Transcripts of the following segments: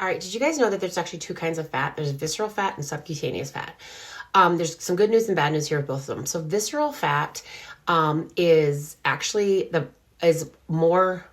All right, did you guys know that there's actually two kinds of fat? There's visceral fat and subcutaneous fat. There's some good news and bad news here with both of them. So visceral fat is actually is more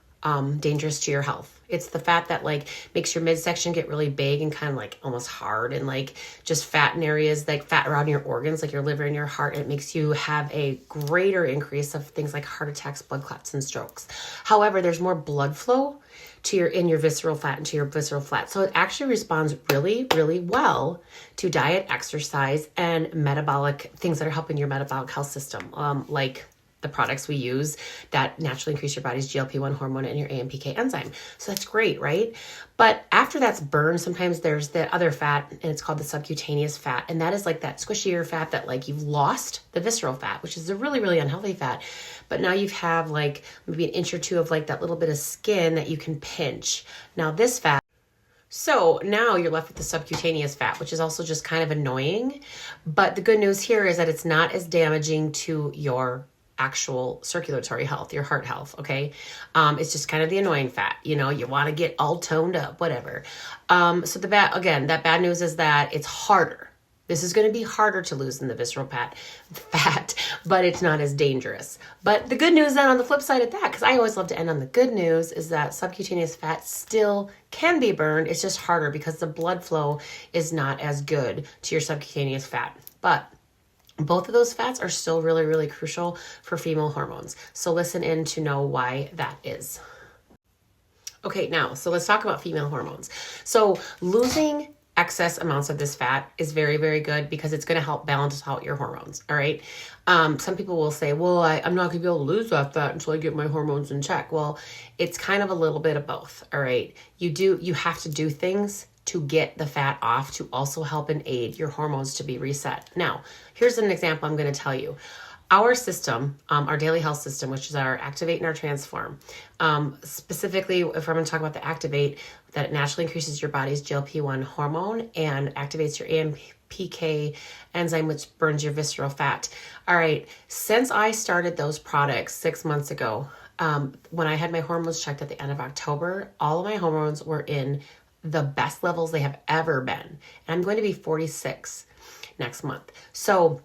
dangerous to your health. It's the fat that like makes your midsection get really big and kind of like almost hard, and like just fat in areas like fat around your organs, like your liver and your heart. And it makes you have a greater increase of things like heart attacks, blood clots, and strokes. However, there's more blood flow to your visceral fat and to your visceral fat. So it actually responds really, really well to diet, exercise, and metabolic things that are helping your metabolic health system, like the products we use that naturally increase your body's GLP-1 hormone and your AMPK enzyme. So that's great, right? But after that's burned, sometimes there's the other fat, and it's called the subcutaneous fat. And that is like that squishier fat that like you've lost the visceral fat, which is a really, really unhealthy fat. But now you have like maybe an inch or two of like that little bit of skin that you can pinch. Now this fat, so now you're left with the subcutaneous fat, which is also just kind of annoying. But the good news here is that it's not as damaging to your actual circulatory health, your heart health, okay? It's just kind of the annoying fat, you want to get all toned up, whatever. So that bad news is that it's harder. This is going to be harder to lose than the visceral fat, but it's not as dangerous. But the good news then on the flip side of that, because I always love to end on the good news, is that subcutaneous fat still can be burned. It's just harder because the blood flow is not as good to your subcutaneous fat. But both of those fats are still really, really crucial for female hormones. So listen in to know why that is. Okay, now, so let's talk about female hormones. So losing excess amounts of this fat is very, very good because it's going to help balance out your hormones, all right? Some people will say, well, I'm not going to be able to lose that fat until I get my hormones in check. Well, it's kind of a little bit of both, all right? You have to do things to get the fat off to also help and aid your hormones to be reset. Now, here's an example I'm going to tell you. Our system, our daily health system, which is our Activate and our Transform, specifically, if I'm going to talk about the Activate, that it naturally increases your body's GLP-1 hormone and activates your AMPK enzyme, which burns your visceral fat. All right, since I started those products 6 months ago, when I had my hormones checked at the end of October, all of my hormones were in the best levels they have ever been. And I'm going to be 46 next month. So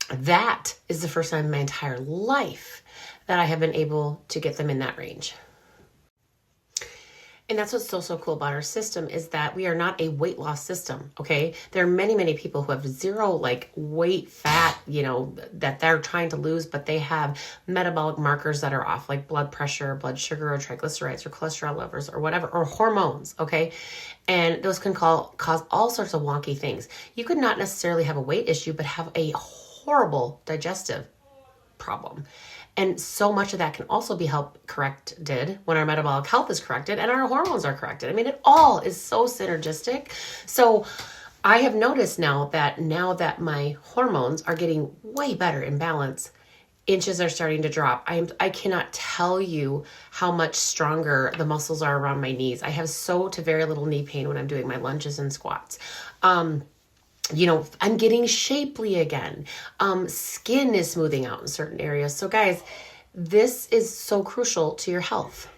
that is the first time in my entire life that I have been able to get them in that range. And that's what's so cool about our system is that we are not a weight loss system, okay? There are many, many people who have zero like weight fat, that they're trying to lose, but they have metabolic markers that are off, like blood pressure, blood sugar, or triglycerides, or cholesterol levels, or whatever, or hormones, okay? And those can cause all sorts of wonky things. You could not necessarily have a weight issue, but have a horrible digestive problem. And so much of that can also be corrected when our metabolic health is corrected and our hormones are corrected. I mean, it all is so synergistic. So I have noticed now that my hormones are getting way better in balance, inches are starting to drop. I cannot tell you how much stronger the muscles are around my knees. I have to very little knee pain when I'm doing my lunges and squats. I'm getting shapely again. Skin is smoothing out in certain areas. So guys, this is so crucial to your health.